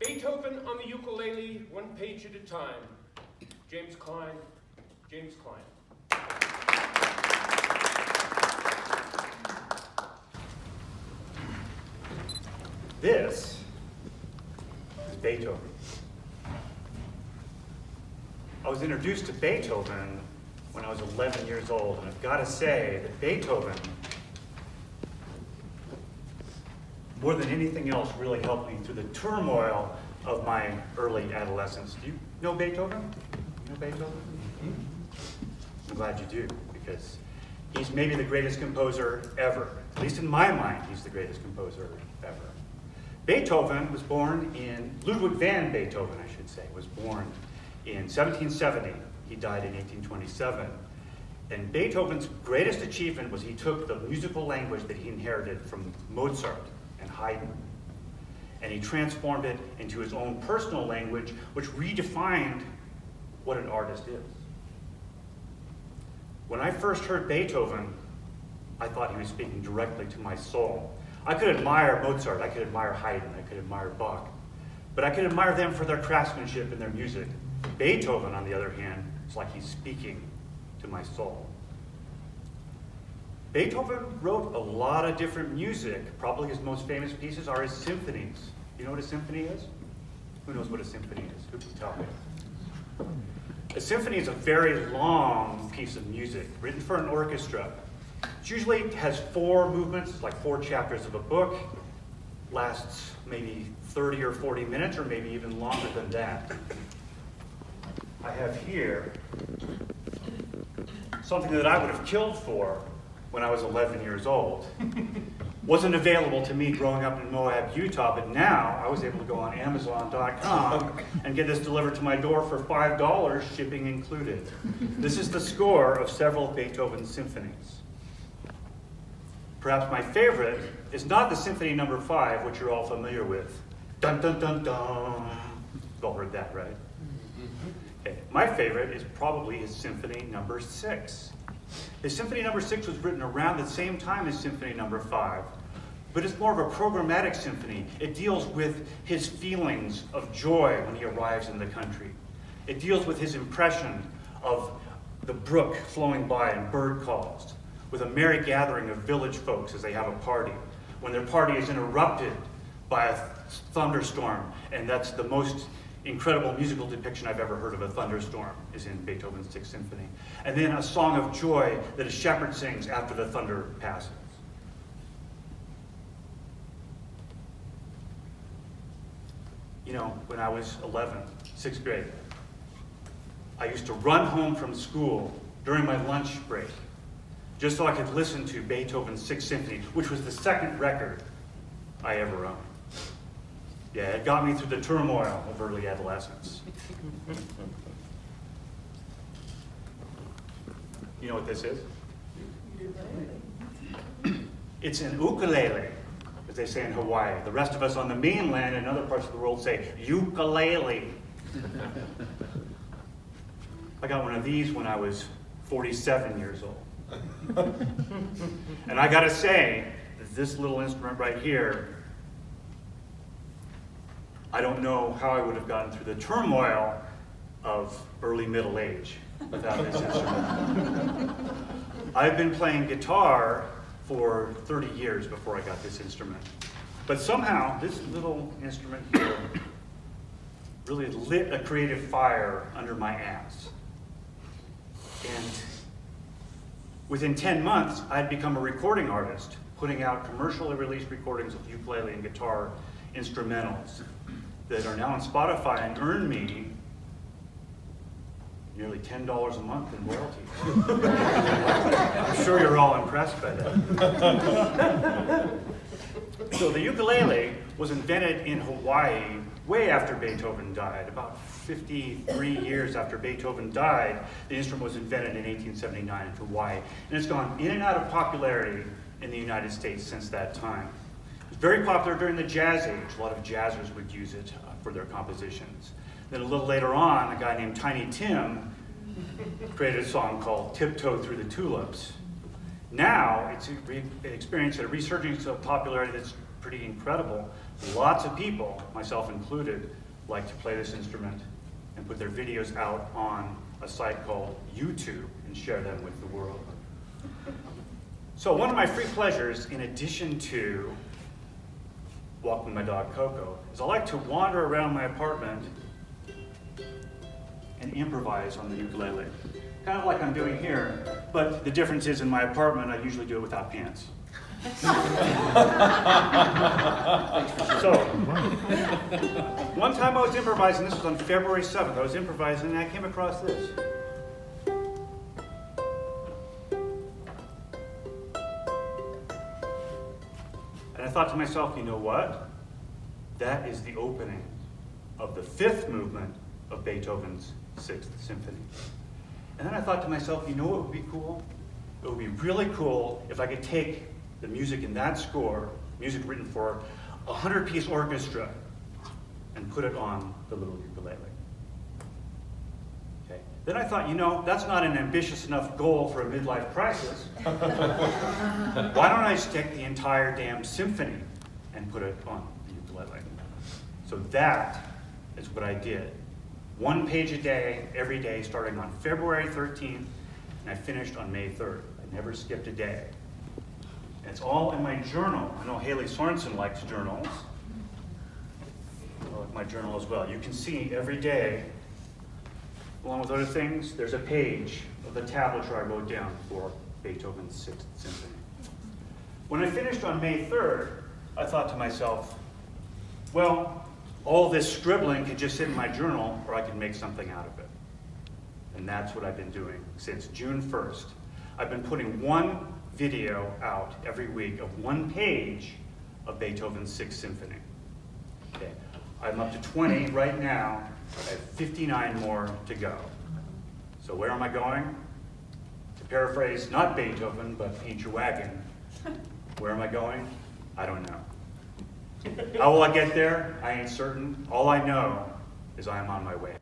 Beethoven on the ukulele, one page at a time. James Cline, James Cline. This is Beethoven. I was introduced to Beethoven when I was 11 years old, and I've got to say that Beethoven, more than anything else, really helped me through the turmoil of my early adolescence. Do you know Beethoven? You know Beethoven? I'm glad you do, because he's maybe the greatest composer ever. At least in my mind, he's the greatest composer ever. Beethoven was born in, Ludwig van Beethoven, I should say, was born in 1770. He died in 1827. And Beethoven's greatest achievement was he took the musical language that he inherited from Mozart and Haydn, and he transformed it into his own personal language, which redefined what an artist is. When I first heard Beethoven, I thought he was speaking directly to my soul. I could admire Mozart, I could admire Haydn, I could admire Bach, but I could admire them for their craftsmanship and their music. Beethoven, on the other hand, is like he's speaking to my soul. Beethoven wrote a lot of different music. Probably his most famous pieces are his symphonies. You know what a symphony is? Who knows what a symphony is? Who can tell me? A symphony is a very long piece of music written for an orchestra. It usually has 4 movements, like 4 chapters of a book, lasts maybe 30 or 40 minutes, or maybe even longer than that. I have here something that I would have killed for when I was 11 years old. Wasn't available to me growing up in Moab, Utah, but now I was able to go on Amazon.com and get this delivered to my door for $5, shipping included. This is the score of several of Beethoven's symphonies. Perhaps my favorite is not the Symphony No. 5, which you're all familiar with. Dun, dun, dun, dun. You've all heard that, right? Okay. My favorite is probably his Symphony No. 6. His Symphony No. 6 was written around the same time as Symphony No. 5, but it's more of a programmatic symphony. It deals with his feelings of joy when he arrives in the country. It deals with his impression of the brook flowing by and bird calls, with a merry gathering of village folks as they have a party, when their party is interrupted by a thunderstorm, and that's the most incredible musical depiction I've ever heard of a thunderstorm, is in Beethoven's 6th Symphony. And then a song of joy that a shepherd sings after the thunder passes. You know, when I was 11, 6th grade, I used to run home from school during my lunch break just so I could listen to Beethoven's 6th Symphony, which was the 2nd record I ever owned. Yeah, it got me through the turmoil of early adolescence. You know what this is? It's an ukulele, as they say in Hawaii. The rest of us on the mainland and other parts of the world say ukulele. I got one of these when I was 47 years old. And I gotta say that this little instrument right here, I don't know how I would have gotten through the turmoil of early middle age without this instrument. I've been playing guitar for 30 years before I got this instrument. But somehow, this little instrument here really lit a creative fire under my ass. And within 10 months, I'd become a recording artist, putting out commercially released recordings of ukulele and guitar instrumentals that are now on Spotify and earn me nearly $10 a month in royalties. I'm sure you're all impressed by that. So the ukulele was invented in Hawaii way after Beethoven died. About 53 years after Beethoven died, the instrument was invented in 1879 in Hawaii. And it's gone in and out of popularity in the United States since that time. It was very popular during the Jazz Age. A lot of jazzers would use it for their compositions. Then a little later on, a guy named Tiny Tim created a song called Tiptoe Through the Tulips. Now, it's experienced a resurgence of popularity that's pretty incredible. Lots of people, myself included, like to play this instrument and put their videos out on a site called YouTube and share them with the world. So one of my free pleasures, in addition to walking my dog Coco, is I like to wander around my apartment and improvise on the ukulele. Kind of like I'm doing here, but the difference is in my apartment, I usually do it without pants. So, one time I was improvising, this was on February 7th, I was improvising and I came across this. And I thought to myself, you know what? That is the opening of the 5th movement of Beethoven's 6th Symphony. And then I thought to myself, you know what would be cool? It would be really cool if I could take the music in that score, music written for a 100-piece orchestra, and put it on the little ukulele. Okay. Then I thought, you know, that's not an ambitious enough goal for a midlife crisis. Why don't I stick the entire damn symphony and put it on the ukulele? So that is what I did. 1 page a day, every day, starting on February 13th, and I finished on May 3rd. I never skipped a day. And it's all in my journal. I know Haley Sorensen likes journals. I like my journal as well. You can see every day, along with other things, there's a page of the tablature I wrote down for Beethoven's 6th Symphony. When I finished on May 3rd, I thought to myself, well, all this scribbling could just sit in my journal, or I could make something out of it. And that's what I've been doing since June 1st. I've been putting one video out every week of 1 page of Beethoven's 6th Symphony. Okay. I'm up to 20 right now. I have 59 more to go. So where am I going? To paraphrase, not Beethoven, but paint your wagon. Where am I going? I don't know. How will I get there? I ain't certain. All I know is I am on my way.